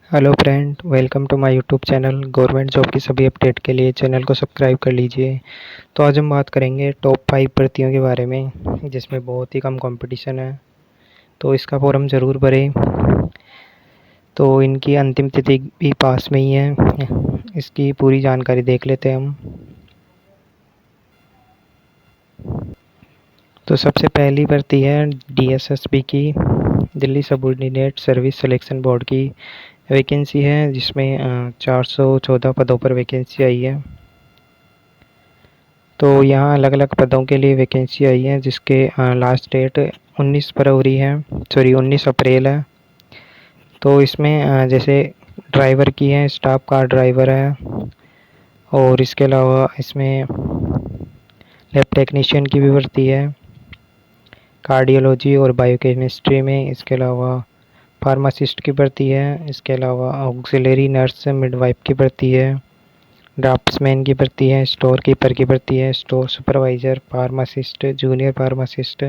Hello friend, welcome to my YouTube channel. Government job की सभी update के लिए चैनल को सब्सक्राइब कर लीजिए। तो आज हम बात करेंगे टॉप 5 भर्तियों के बारे में जिसमें बहुत ही कम कंपटीशन है, तो इसका फॉर्म ज़रूर भरें। तो इनकी अंतिम तिथि भी पास में ही है, इसकी पूरी जानकारी देख लेते हैं हम। तो सबसे पहली भर्ती है डीएसएसबी की, Delhi subordinate service selection board की वैकेंसी है, जिसमें 414 पदों पर वैकेंसी आई है। तो यहाँ अलग अलग पदों के लिए वैकेंसी आई है, जिसके लास्ट डेट 19 फरवरी है, सॉरी 19 अप्रैल है। तो इसमें जैसे ड्राइवर की है, स्टाफ कार ड्राइवर है, और इसके अलावा इसमें लैब टेक्नीशियन की भी भर्ती है कार्डियोलॉजी और बायोकेमिस्ट्री में। इसके अलावा फार्मासिस्ट की भर्ती है, इसके अलावा ऑक्सिलरी नर्स मिडवाइफ की भर्ती है, ड्राफ्ट्समैन की भर्ती है, स्टोर कीपर की भर्ती है, store supervisor, pharmacist, junior pharmacist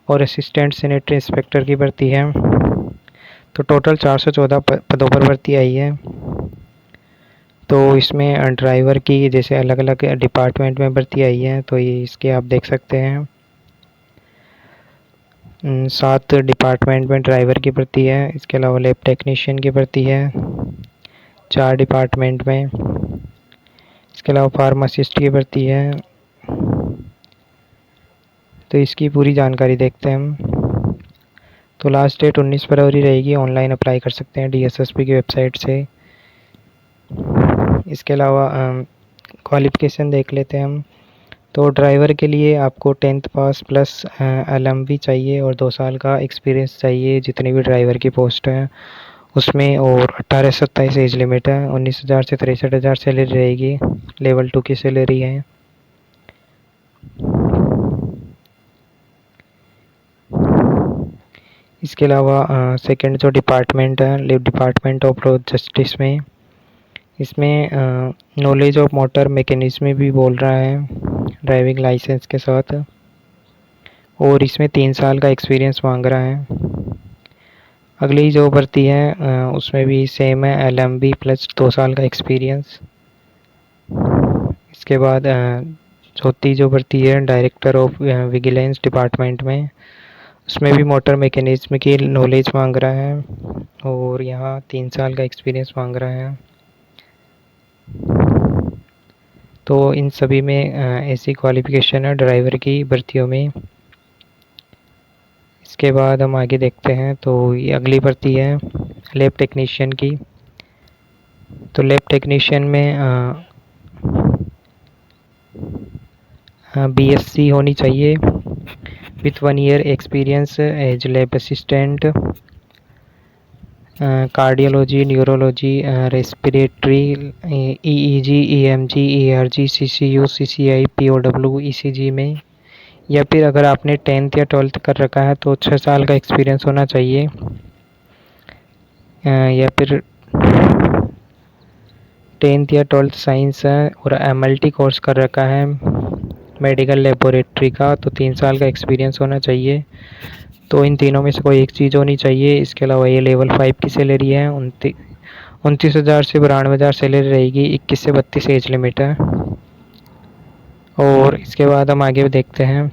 और असिस्टेंट सैनिटरी इंस्पेक्टर की भर्ती है। तो टोटल 414 पदों पर भर्ती आई है। तो इसमें ड्राइवर की जैसे अलग अलग डिपार्टमेंट में भर्ती आई है, तो ये इसके आप देख सकते हैं। 7 डिपार्टमेंट में ड्राइवर की भर्ती है, इसके अलावा लैब टेक्नीशियन की भर्ती है 4 डिपार्टमेंट में, इसके अलावा फार्मासिस्ट की भर्ती है। तो इसकी पूरी जानकारी देखते हैं हम। तो लास्ट डेट 19 फरवरी रहेगी, ऑनलाइन अप्लाई कर सकते हैं डीएसएसबी की वेबसाइट से। इसके अलावा क्वालिफ़िकेशन देख लेते हैं हम। तो ड्राइवर के लिए आपको 10th पास प्लस एलएमवी चाहिए और 2 साल का एक्सपीरियंस चाहिए जितनी भी ड्राइवर की पोस्ट है उसमें, और 18 से 27 एज लिमिट है। 19,000 से 63,000 सैलरी रहेगी, लेवल 2 की सैलरी है। इसके अलावा सेकंड जो डिपार्टमेंट है, डिपार्टमेंट ऑफ रोड जस्टिस में, इसमें नॉलेज ऑफ मोटर मैकेनिज्म भी बोल रहा है ड्राइविंग लाइसेंस के साथ, और इसमें 3 साल का एक्सपीरियंस मांग रहा है। अगली जो भर्ती है उसमें भी सेम है, एलएमबी प्लस 2 साल का एक्सपीरियंस। इसके बाद चौथी जो भर्ती है डायरेक्टर ऑफ विजिलेंस डिपार्टमेंट में, उसमें भी मोटर मैकेनिज्म की नॉलेज मांग रहा है, और यहाँ 3 साल का एक्सपीरियंस मांग रहा है। तो इन सभी में ऐसी क्वालिफ़िकेशन है ड्राइवर की भर्तियों में। इसके बाद हम आगे देखते हैं। तो ये अगली भर्ती है लैब टेक्नीशियन की। तो लैब टेक्नीशियन में बीएससी होनी चाहिए with 1 year experience as lab assistant, cardiology, neurology, respiratory, EEG, EMG, ERG, CCU, CCI, POW, ECG में। या फिर अगर आपने 10th या 12th कर रखा है तो 6 साल का एक्सपीरियंस होना चाहिए, या फिर 10th या 12th साइंस है और एमएलटी कोर्स कर रखा है मेडिकल लेबोरेटरी का, तो 3 साल का एक्सपीरियंस होना चाहिए। तो इन तीनों में से कोई एक चीज़ होनी चाहिए। इसके अलावा ये लेवल 5 की सैलरी है, 29,000 से 92,000 सैलरी रहेगी, 21 से 32 एज लिमिट है। और इसके बाद हम आगे देखते हैं।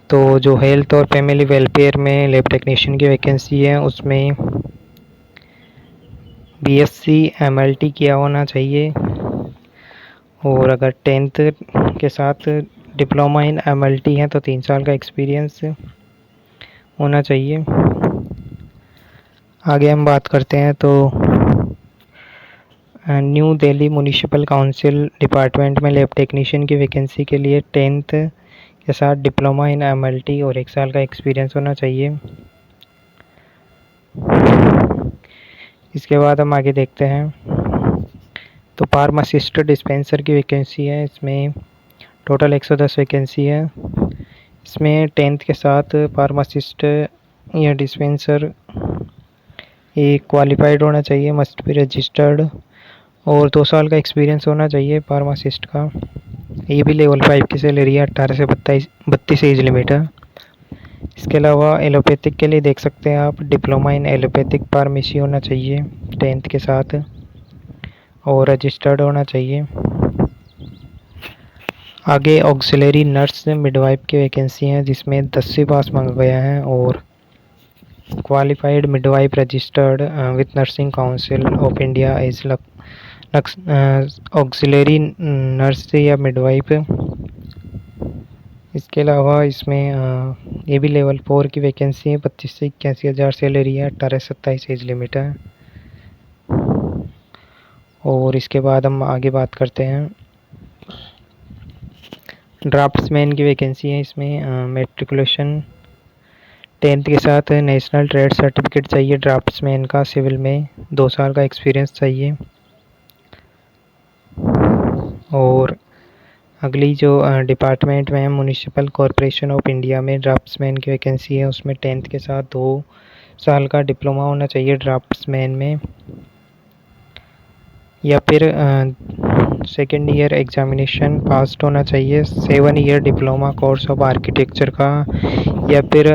तो जो हेल्थ और फैमिली वेलफेयर में लैब टेक्नीशियन की वैकेंसी है, उसमें बीएससी एमएलटी किया होना चाहिए, और अगर 10th के साथ डिप्लोमा इन एमएलटी है तो 3 साल का एक्सपीरियंस होना चाहिए। आगे हम बात करते हैं। तो new Delhi municipal council department में लैब टेक्नीशियन की वैकेंसी के लिए 10th के साथ डिप्लोमा इन एमएलटी और 1 साल का एक्सपीरियंस होना चाहिए। इसके बाद हम आगे देखते हैं। तो फार्मासिस्ट डिस्पेंसर की वैकेंसी है, इसमें टोटल 110 वैकेंसी है। इसमें 10th के साथ फार्मासिस्ट या डिस्पेंसर एक क्वालिफाइड होना चाहिए, मस्ट बी रजिस्टर्ड, और 2 साल का एक्सपीरियंस होना चाहिए फार्मासिस्ट का। ये भी लेवल 5 की सैलरी है, 18 से 32 एज लिमिट है। इसके अलावा एलोपैथिक के लिए देख सकते हैं आप, डिप्लोमा इन एलोपैथिक फार्मेसी होना चाहिए 10th के साथ और रजिस्टर्ड होना चाहिए। आगे ऑक्सिलरी नर्स मिडवाइफ की वैकेंसी है जिसमें 10 से पास मांगा गया है और qualified midwife registered with nursing council of India as auxiliary nurse या मिडवाइफ। इसके अलावा इसमें ये भी लेवल 4 की वैकेंसी है, 25 से 81,000 सैलरी है, 18 से 27 एज लिमिट है। और इसके बाद हम आगे बात करते हैं ड्राफ्ट्समैन की वैकेंसी है। इसमें मेट्रिकुलेशन 10th के साथ नेशनल ट्रेड सर्टिफिकेट चाहिए ड्राफ्ट्समैन का, सिविल में 2 साल का एक्सपीरियंस चाहिए। और अगली जो डिपार्टमेंट में है म्युनिसिपल कॉरपोरेशन ऑफ इंडिया में ड्राफ्ट्समैन की वैकेंसी है, उसमें 10th के साथ 2 साल का डिप्लोमा होना चाहिए ड्राफ्ट्समैन में, या फिर सेकेंड ईयर एग्जामिनेशन पास्ड होना चाहिए 7 year diploma course of architecture का, या फिर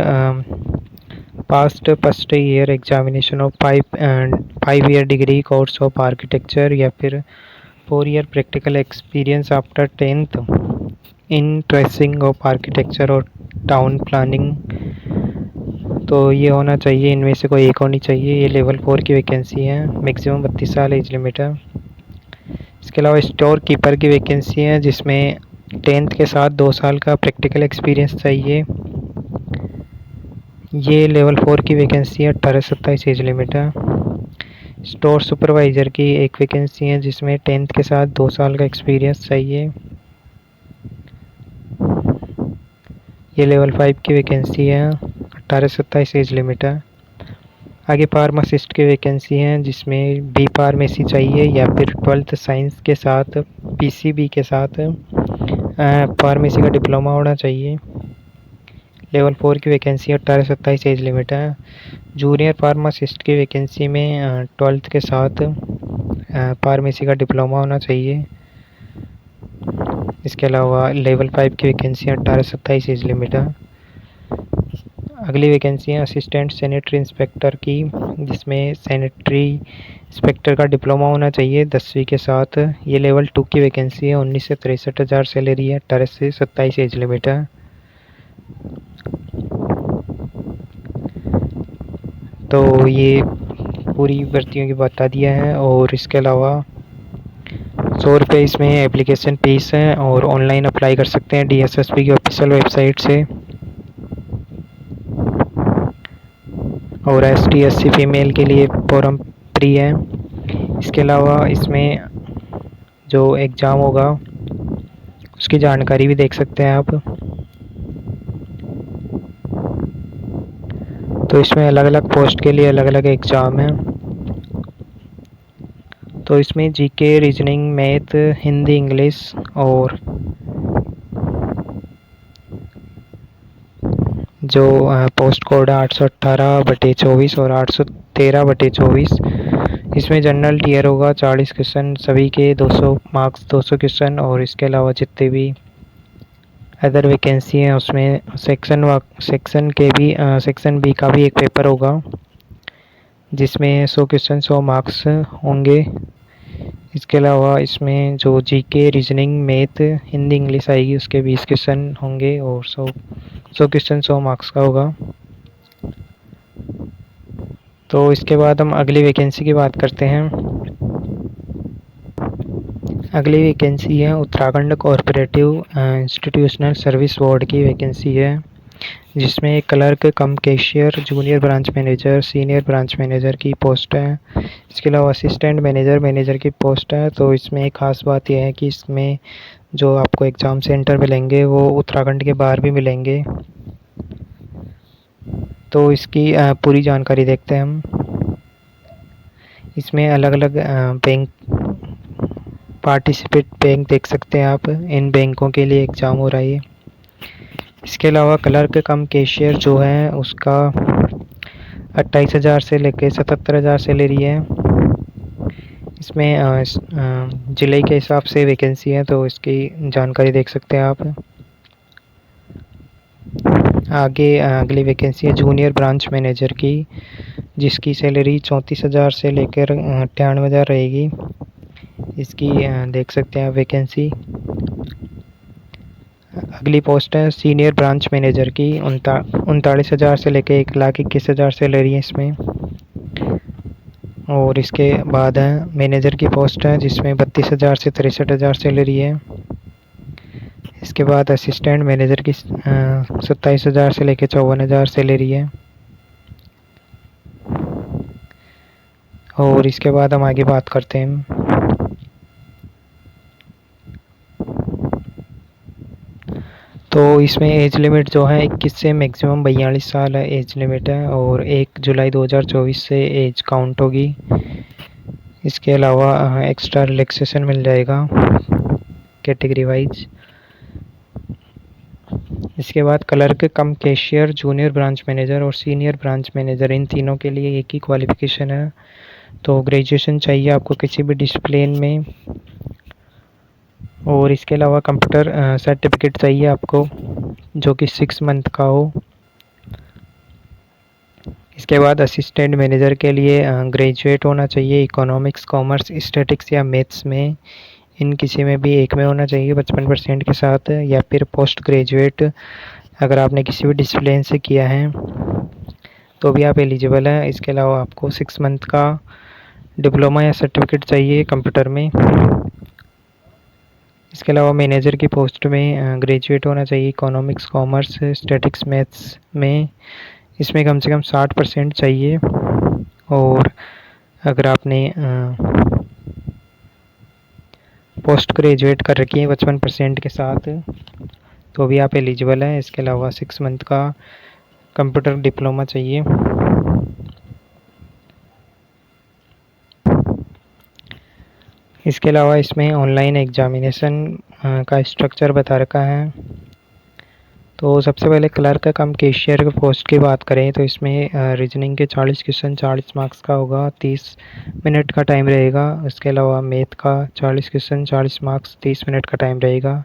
past first year examination of 5 year degree course of architecture, या फिर 4 year practical experience after 10th in tracing of architecture और टाउन प्लानिंग। तो ये होना चाहिए, इनमें से कोई एक होनी चाहिए। ये लेवल 4 की वैकेंसी है, मैक्सिमम 32 साल एज लिमिट है। इसके अलावा स्टोर कीपर की वैकेंसी है जिसमें 10th के साथ 2 साल का प्रैक्टिकल एक्सपीरियंस चाहिए। ये लेवल 4 की वैकेंसी है, 18 से 27 एज लिमिट है। स्टोर सुपरवाइज़र की एक वैकेंसी है जिसमें 10th के साथ 2 साल का एक्सपीरियंस चाहिए। ये लेवल 5 की वैकेंसी है, 18 से 27 एज लिमिट है। आगे फार्मासिस्ट की वैकेंसी है जिसमें बी फार्मेसी चाहिए या फिर 12th साइंस के साथ पीसीबी के साथ फार्मेसी का डिप्लोमा होना चाहिए। लेवल 4 की वैकेंसी 18 से 27 एज लिमिट है। जूनियर फार्मासिस्ट की वैकेंसी में 12th के साथ फार्मेसी का डिप्लोमा होना चाहिए। इसके अलावा लेवल 5 की वैकेंसी 18 से 27 एज लिमिट है। अगली वैकेंसी है असिस्टेंट सैनिटरी इंस्पेक्टर की, जिसमें सैनिटरी इंस्पेक्टर का डिप्लोमा होना चाहिए 10वीं के साथ। ये लेवल 2 की वैकेंसी है, 19 से 63,000 सैलरी है, 18 से 27 एज लिमिट है। तो ये पूरी भर्तियों की बता दिया है। और इसके अलावा 100 रुपये इसमें एप्लीकेशन फीस है और ऑनलाइन अप्लाई कर सकते हैं DSSP की ऑफिशियल वेबसाइट से। और ST/SC फीमेल के लिए फॉर्म फ्री है। इसके अलावा इसमें जो एग्ज़ाम होगा उसकी जानकारी भी देख सकते हैं आप। तो इसमें अलग अलग पोस्ट के लिए अलग अलग एग्ज़ाम है। तो इसमें GK, reasoning, math, Hindi, English और जो पोस्ट कोड है 818/24 और 813/24, इसमें जनरल टीयर होगा 40 क्वेश्चन, सभी के 200 मार्क्स 200 क्वेश्चन। और इसके अलावा जितने भी अदर वैकेंसी हैं उसमें सेक्शन बी का भी एक पेपर होगा जिसमें 100 क्वेश्चन 100 मार्क्स होंगे। इसके अलावा इसमें जो GK, reasoning, math, Hindi, English आएगी उसके 20 क्वेश्चन होंगे और 100 क्वेश्चन 100 मार्क्स का होगा। तो इसके बाद हम अगली वैकेंसी की बात करते हैं। अगली वैकेंसी है Uttarakhand cooperative institutional service board की वैकेंसी है, जिसमें क्लर्क कम cashier, junior branch manager, senior branch manager की पोस्ट है। इसके अलावा असिस्टेंट मैनेजर की पोस्ट है। तो इसमें एक ख़ास बात यह है कि इसमें जो आपको एग्ज़ाम सेंटर मिलेंगे वो उत्तराखंड के बाहर भी मिलेंगे। तो इसकी पूरी जानकारी देखते हैं हम। इसमें अलग अलग बैंक पार्टिसिपेट बैंक देख सकते हैं आप, इन बैंकों के लिए एग्ज़ाम हो रहा है। इसके अलावा क्लर्क कम कैशियर जो है उसका 28,000 से लेकर 77,000 सैलरी है। इसमें ज़िले के हिसाब से वैकेंसी है, तो इसकी जानकारी देख सकते हैं आप। आगे अगली वैकेंसी है जूनियर ब्रांच मैनेजर की, जिसकी सैलरी 34,000 से लेकर 98,000 रहेगी। इसकी देख सकते हैं वैकेंसी। अगली पोस्ट है सीनियर ब्रांच मैनेजर की, 39,000 से लेकर 1,21,000 सैलरी है इसमें। और इसके बाद है मैनेजर की पोस्ट है, जिसमें 32,000 से 63,000 सैलरी है। इसके बाद असिस्टेंट मैनेजर की 27,000 से लेकर 54,000 सैलरी है। और इसके बाद हम आगे बात करते हैं। तो इसमें एज लिमिट जो है 21 से मैक्सिमम 42 साल है एज लिमिट है, और 1 जुलाई 2024 से एज काउंट होगी। इसके अलावा एक्स्ट्रा रिलैक्सेशन मिल जाएगा कैटेगरी वाइज। इसके बाद क्लर्क कम कैशियर, जूनियर ब्रांच मैनेजर और सीनियर ब्रांच मैनेजर, इन तीनों के लिए एक ही क्वालिफिकेशन है। तो ग्रेजुएशन चाहिए आपको किसी भी डिसिप्लिन में। और इसके अलावा कंप्यूटर सर्टिफिकेट चाहिए आपको, जो कि 6 मंथ का हो। इसके बाद असिस्टेंट मैनेजर के लिए ग्रेजुएट होना चाहिए इकोनॉमिक्स, कॉमर्स, स्टैटिक्स या मैथ्स में, इन किसी में भी एक में होना चाहिए 55% के साथ, या फिर पोस्ट ग्रेजुएट अगर आपने किसी भी डिसिप्लिन से किया है तो भी आप एलिजिबल हैं। इसके अलावा आपको 6 मंथ का डिप्लोमा या सर्टिफिकेट चाहिए कंप्यूटर में। इसके अलावा मैनेजर की पोस्ट में ग्रेजुएट होना चाहिए इकोनॉमिक्स, कॉमर्स, स्टैटिक्स, मैथ्स में, इसमें कम से कम 60% चाहिए। और अगर आपने पोस्ट ग्रेजुएट कर रखी है 55% के साथ तो भी आप एलिजिबल हैं। इसके अलावा 6 मंथ का कंप्यूटर डिप्लोमा चाहिए। इसके अलावा इसमें ऑनलाइन एग्जामिनेशन का स्ट्रक्चर बता रखा है। तो सबसे पहले क्लर्क कम कैशियर पोस्ट की बात करें तो इसमें रीजनिंग के 40 क्वेश्चन 40 मार्क्स का होगा, 30 मिनट का टाइम रहेगा। इसके अलावा मैथ का 40 क्वेश्चन 40 मार्क्स 30 मिनट का टाइम रहेगा।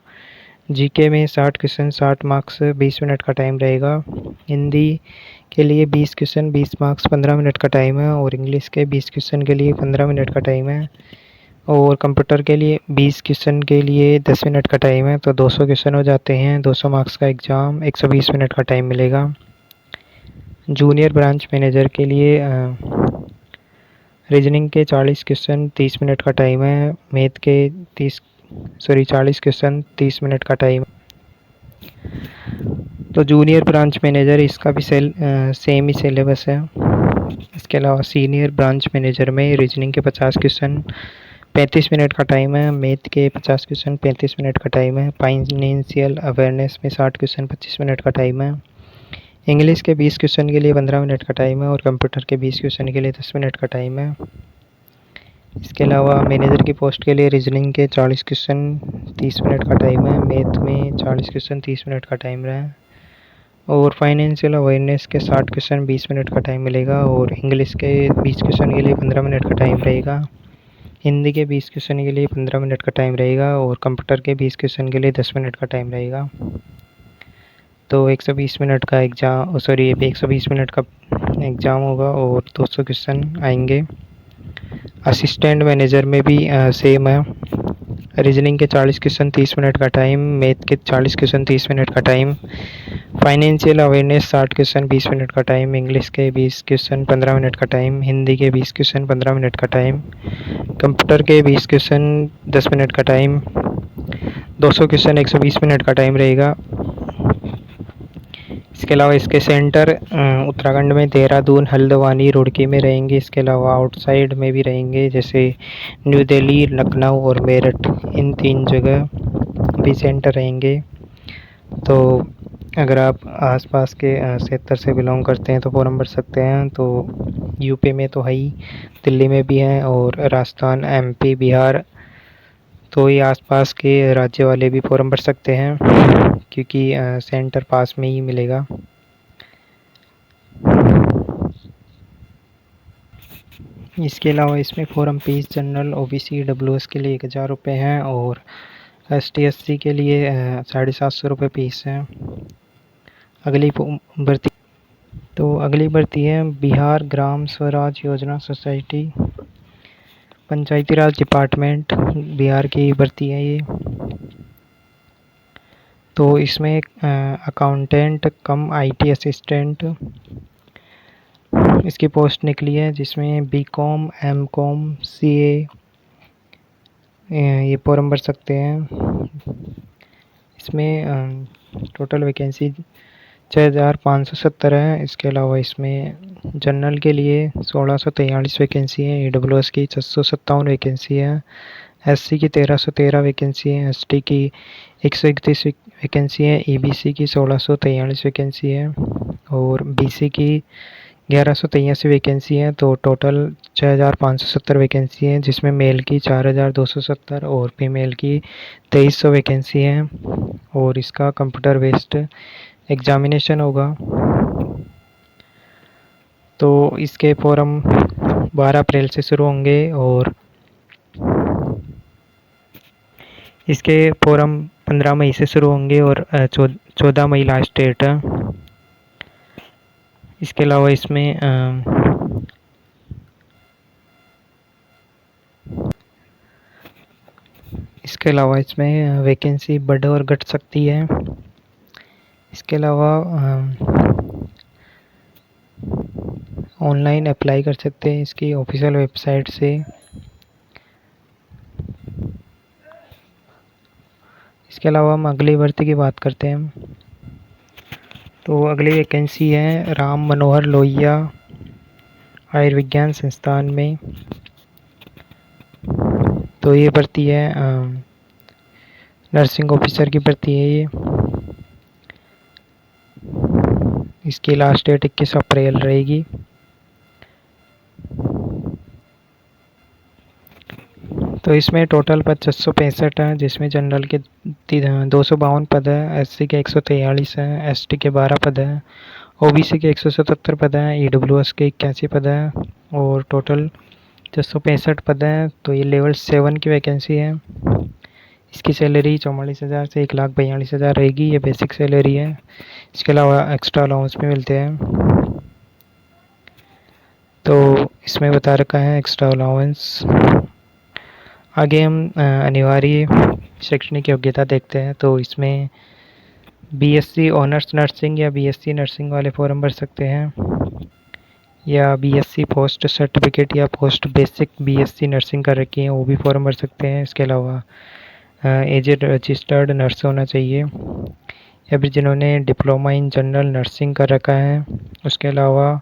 जीके में 60 क्वेश्चन 60 मार्क्स 20 मिनट का टाइम रहेगा। हिंदी के लिए 20 क्वेश्चन 20 मार्क्स 15 मिनट का टाइम है, और इंग्लिश के 20 क्वेश्चन के लिए 15 मिनट का टाइम है। और कंप्यूटर के लिए 20 क्वेश्चन के लिए 10 मिनट का टाइम है, तो 200 क्वेश्चन हो जाते हैं, 200 मार्क्स का एग्ज़ाम, 120 मिनट का टाइम मिलेगा। जूनियर ब्रांच मैनेजर के लिए रीजनिंग के 40 क्वेश्चन 30 मिनट का टाइम है, मैथ के 40 क्वेश्चन 30 मिनट का टाइम। तो जूनियर ब्रांच मैनेजर इसका भी सेम ही सिलेबस है। इसके अलावा सीनियर ब्रांच मैनेजर में रीजनिंग के 50 क्वेश्चन 35 मिनट का टाइम है, मैथ के 50 क्वेश्चन 35 मिनट का टाइम है, फाइनेंशियल अवेयरनेस में 60 क्वेश्चन 25 मिनट का टाइम है, इंग्लिश के 20 क्वेश्चन के लिए 15 मिनट का टाइम है, और कंप्यूटर के 20 क्वेश्चन के लिए 10 मिनट का टाइम है। इसके अलावा मैनेजर की पोस्ट के लिए रीजनिंग के 40 क्वेश्चन 30 मिनट का टाइम है, मैथ में 40 क्वेश्चन 30 मिनट का टाइम है, और फाइनेंशियल अवेयरनेस के 60 क्वेश्चन 20 मिनट का टाइम मिलेगा, और इंग्लिश के 20 क्वेश्चन के लिए 15 मिनट का टाइम रहेगा। हिंदी के 20 क्वेश्चन के लिए 15 मिनट का टाइम रहेगा, और कंप्यूटर के 20 क्वेश्चन के लिए 10 मिनट का टाइम रहेगा। तो 120 मिनट का 120 मिनट का एग्ज़ाम होगा, और 200 क्वेश्चन आएंगे। असिस्टेंट मैनेजर में भी सेम है, रीजनिंग के 40 क्वेश्चन 30 मिनट का टाइम, मैथ के 40 क्वेश्चन 30 मिनट का time, financial awareness 60 question 20 minute का टाइम, इंग्लिश के 20 क्वेश्चन 15 मिनट का टाइम, हिंदी के 20 क्वेश्चन 15 मिनट का टाइम, कंप्यूटर के 20 क्वेश्चन 10 मिनट का टाइम, 200 क्वेश्चन 120 मिनट का टाइम रहेगा। इसके अलावा इसके सेंटर उत्तराखंड में देहरादून, हल्द्वानी, रुड़की में रहेंगे। इसके अलावा आउटसाइड में भी रहेंगे, जैसे न्यू दिल्ली, लखनऊ और मेरठ, इन 3 जगह भी सेंटर रहेंगे। तो अगर आप आसपास के क्षेत्र से बिलोंग करते हैं तो फॉर्म भर सकते हैं। तो यूपी में तो है ही, दिल्ली में भी हैं, और राजस्थान, एमपी, बिहार, तो ये आसपास के राज्य वाले भी फॉर्म भर सकते हैं, क्योंकि सेंटर पास में ही मिलेगा। इसके अलावा इसमें form fees general, OBC, WS के लिए 1,000 रुपये हैं, और ST SC के लिए 750 रुपये फीस है। अगली भर्ती तो अगली भर्ती है बिहार ग्राम स्वराज योजना सोसाइटी, पंचायती राज डिपार्टमेंट, बिहार की भर्ती है ये। तो इसमें अकाउंटेंट कम आईटी असिस्टेंट इसकी पोस्ट निकली है, जिसमें बीकॉम, एमकॉम, सीए ये फॉर्म भर सकते हैं। इसमें टोटल वैकेंसी 6570 है। इसके अलावा इसमें जनरल के लिए 1643 वैकेंसी है, ईडब्ल्यूएस की 657 वैकेंसी है, एससी की 1313 वैकेंसी है, एसटी की 131 वैकेंसी है, ईबीसी की 1643 वैकेंसी है और बीसी की 1183 वैकेंसी है। तो टोटल 6570 वैकेंसी है, जिसमें मेल की 4270 और फीमेल की 2300 वैकेंसी है और इसका कंप्यूटर बेस्ड एग्जामिनेशन होगा। तो इसके फॉर्म 12 अप्रैल से शुरू होंगे और इसके फॉर्म 15 मई से शुरू होंगे और 14 मई लास्ट डेट है। इसके अलावा इसमें वैकेंसी बढ़ और घट सकती है। इसके अलावा ऑनलाइन अप्लाई कर सकते हैं इसकी ऑफिशियल वेबसाइट से। इसके अलावा हम अगली भर्ती की बात करते हैं। तो अगली वैकेंसी है राम मनोहर लोहिया आयुर्विज्ञान संस्थान में। तो ये भर्ती है नर्सिंग ऑफिसर की भर्ती है ये। इसकी लास्ट डेट 21 अप्रैल रहेगी। तो इसमें टोटल पद 665 है, जिसमें जनरल के 252 पद है, एससी के 143 है, एसटी के 12 पद है, ओबीसी के 177 पद है, ईडब्ल्यूएस के 81 पद है और टोटल 665 पद हैं। तो ये लेवल 7 की वैकेंसी है। इसकी सैलरी 44,000 से 1,42,000 रहेगी, ये बेसिक सैलरी है। इसके अलावा एक्स्ट्रा अलाउंस भी मिलते हैं। तो इसमें बता रखा है एक्स्ट्रा अलाउंस। आगे हम अनिवार्य शैक्षणिक योग्यता देखते हैं। तो इसमें बीएससी ऑनर्स नर्सिंग या बीएससी नर्सिंग वाले फॉर्म भर सकते हैं, या बीएससी पोस्ट सर्टिफिकेट या पोस्ट बेसिक बीएससी नर्सिंग कर रखी है वो भी फॉर्म भर सकते हैं। इसके अलावा एजेड रजिस्टर्ड नर्स होना चाहिए, या फिर जिन्होंने डिप्लोमा इन जनरल नर्सिंग कर रखा है। उसके अलावा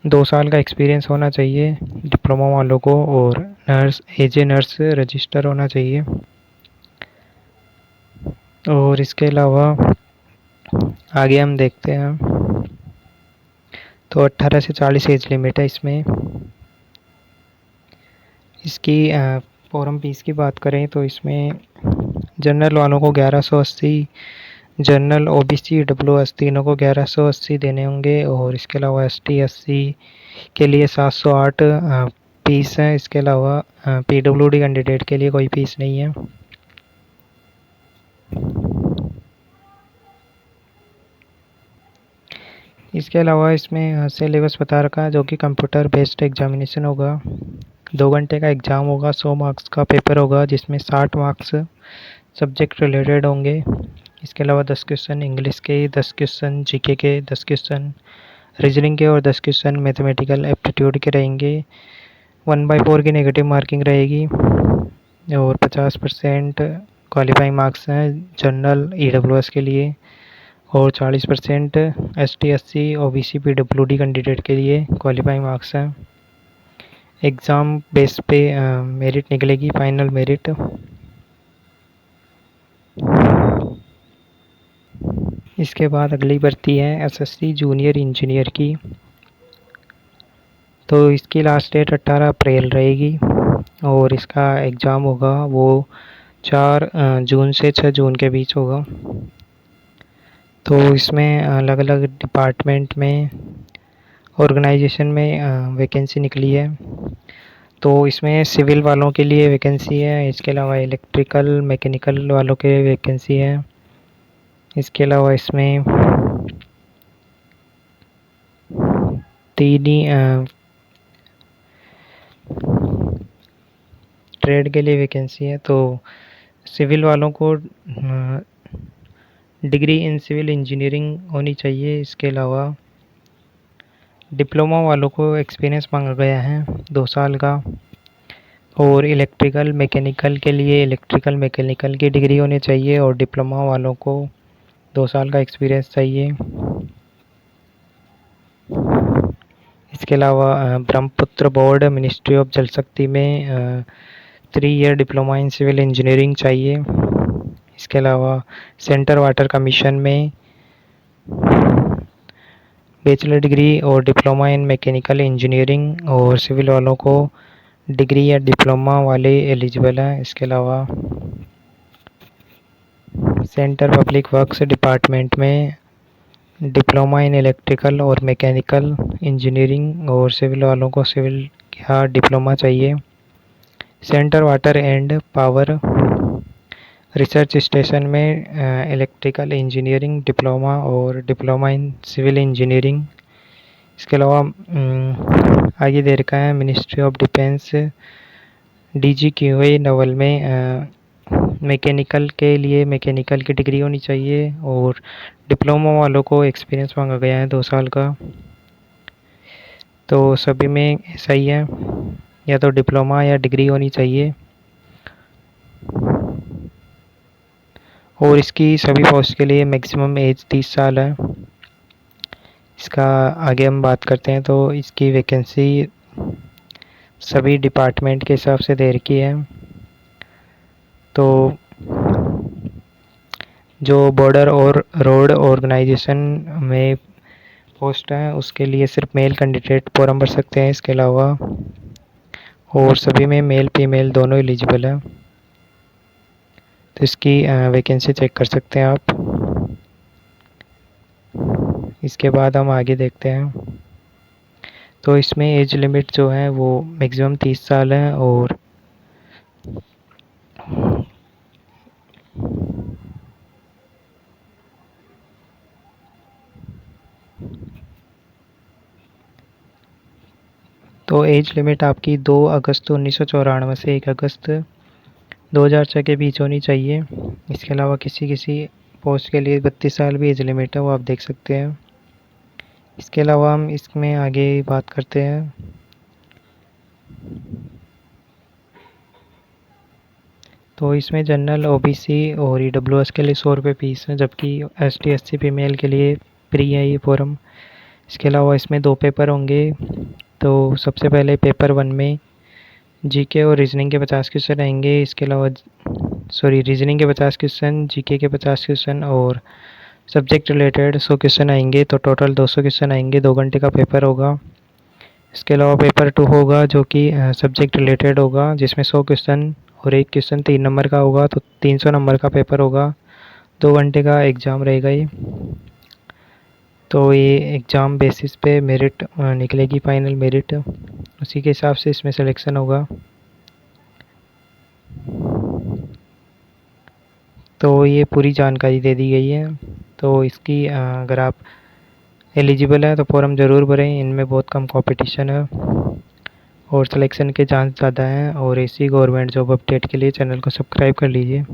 2 साल का एक्सपीरियंस होना चाहिए डिप्लोमा वालों को, और नर्स रजिस्टर होना चाहिए। और इसके अलावा आगे हम देखते हैं। तो 18 से 40 एज लिमिट है इसमें। इसकी फॉर्म फीस की बात करें तो इसमें जनरल वालों को 1180, जनरल ओबीसी डब्ल्यूएस तीनों को 1180 देने होंगे, और इसके अलावा एसटी एससी के लिए 708 फीस है। इसके अलावा पीडब्ल्यूडी कैंडिडेट के लिए कोई फीस नहीं है। इसके अलावा इसमें सिलेबस बता रखा है, जो कि कंप्यूटर बेस्ड एग्जामिनेशन होगा। 2 घंटे का एग्ज़ाम होगा, 100 मार्क्स का पेपर होगा, जिसमें 60 मार्क्स सब्जेक्ट रिलेटेड होंगे। इसके अलावा 10 क्वेश्चन इंग्लिश के, 10 क्वेश्चन जीके के, 10 क्वेश्चन रीजनिंग के और 10 क्वेश्चन मैथमेटिकल एप्टीट्यूड के रहेंगे। 1/4 की नेगेटिव मार्किंग रहेगी और 50% क्वालिफाइंग मार्क्स हैं जनरल ईडब्ल्यूएस के लिए, और 40% ST SC OBC PWD candidate के लिए क्वालिफाइंग मार्क्स हैं। एग्ज़ाम बेस पे मेरिट निकलेगी, फाइनल मेरिट। इसके बाद अगली भर्ती है एसएससी जूनियर इंजीनियर की। तो इसकी लास्ट डेट 18 अप्रैल रहेगी और इसका एग्ज़ाम होगा वो 4 जून से 6 जून के बीच होगा। तो इसमें अलग अलग डिपार्टमेंट में, ऑर्गेनाइजेशन में वैकेंसी निकली है। तो इसमें सिविल वालों के लिए वैकेंसी है, इसके अलावा इलेक्ट्रिकल मैकेनिकल वालों के वैकेंसी है। इसके अलावा इसमें तीन ही ट्रेड के लिए वैकेंसी है। तो सिविल वालों को डिग्री इन सिविल इंजीनियरिंग होनी चाहिए। इसके अलावा डिप्लोमा वालों को एक्सपीरियंस मांगा गया है 2 साल का। और इलेक्ट्रिकल मैकेनिकल के लिए इलेक्ट्रिकल मैकेनिकल की डिग्री होनी चाहिए और डिप्लोमा वालों को 2 साल का एक्सपीरियंस चाहिए। इसके अलावा ब्रह्मपुत्र बोर्ड मिनिस्ट्री ऑफ जल शक्ति में 3 year diploma in civil engineering चाहिए। इसके अलावा सेंटर वाटर कमीशन में बैचलर डिग्री और डिप्लोमा इन मैकेनिकल इंजीनियरिंग और सिविल वालों को डिग्री या डिप्लोमा वाले एलिजिबल हैं। इसके अलावा सेंटर पब्लिक वर्क्स डिपार्टमेंट में डिप्लोमा इन इलेक्ट्रिकल और मैकेनिकल इंजीनियरिंग और सिविल वालों को सिविल या डिप्लोमा चाहिए। Centre water and power research station में इलेक्ट्रिकल इंजीनियरिंग डिप्लोमा और डिप्लोमा इन सिविल इंजीनियरिंग। इसके अलावा आगे दे रखा है ministry of defence DGQA Naval में मैकेनिकल के लिए मैकेनिकल की डिग्री होनी चाहिए और डिप्लोमा वालों को एक्सपीरियंस मांगा गया है 2 साल का। तो सभी में ऐसा ही है, या तो डिप्लोमा या डिग्री होनी चाहिए। और इसकी सभी पोस्ट के लिए मैक्सिमम एज 30 साल है। इसका आगे हम बात करते हैं। तो इसकी वैकेंसी सभी डिपार्टमेंट के हिसाब से दे रखी है। तो जो बॉर्डर और रोड ऑर्गेनाइजेशन में पोस्ट है उसके लिए सिर्फ मेल कैंडिडेट फॉर्म भर सकते हैं। इसके अलावा और सभी में मेल फीमेल दोनों एलिजिबल है। तो इसकी वैकेंसी चेक कर सकते हैं आप। इसके बाद हम आगे देखते हैं। तो इसमें एज लिमिट जो है वो मैक्सिमम 30 साल है और तो एज लिमिट आपकी 2 अगस्त 1994 से 1 अगस्त 2006 के बीच होनी चाहिए। इसके अलावा किसी किसी पोस्ट के लिए 32 साल भी एज लिमिट है, वो आप देख सकते हैं। इसके अलावा हम इसमें आगे बात करते हैं। तो इसमें जनरल OBC और EWS के लिए 100 रुपये फीस है, जबकि ST SC फीमेल के लिए फ्री है ये फॉर्म। इसके अलावा इसमें 2 पेपर होंगे। तो सबसे पहले पेपर 1 में GK और रीजनिंग के 50 क्वेश्चन आएंगे। इसके अलावा रीजनिंग के 50 क्वेश्चन, GK के 50 क्वेश्चन और सब्जेक्ट रिलेटेड 100 क्वेश्चन आएंगे। तो टोटल 200 क्वेश्चन आएंगे। 2 घंटे का पेपर होगा। इसके अलावा पेपर 2 होगा जो कि सब्जेक्ट रिलेटेड होगा, जिसमें 100 क्वेश्चन और 1 क्वेश्चन 3 नंबर का होगा। तो 300 नंबर का पेपर होगा। 2 घंटे का एग्ज़ाम रहेगा ये। तो ये एग्ज़ाम बेसिस पे मेरिट निकलेगी, फाइनल मेरिट, उसी के हिसाब से इसमें सिलेक्शन होगा। तो ये पूरी जानकारी दे दी गई है। तो इसकी अगर आप एलिजिबल हैं तो फॉर्म ज़रूर भरें। इनमें बहुत कम कंपटीशन है और सिलेक्शन के चांस ज़्यादा हैं। और ऐसी गवर्नमेंट जॉब अपडेट के लिए चैनल को सब्सक्राइब कर लीजिए।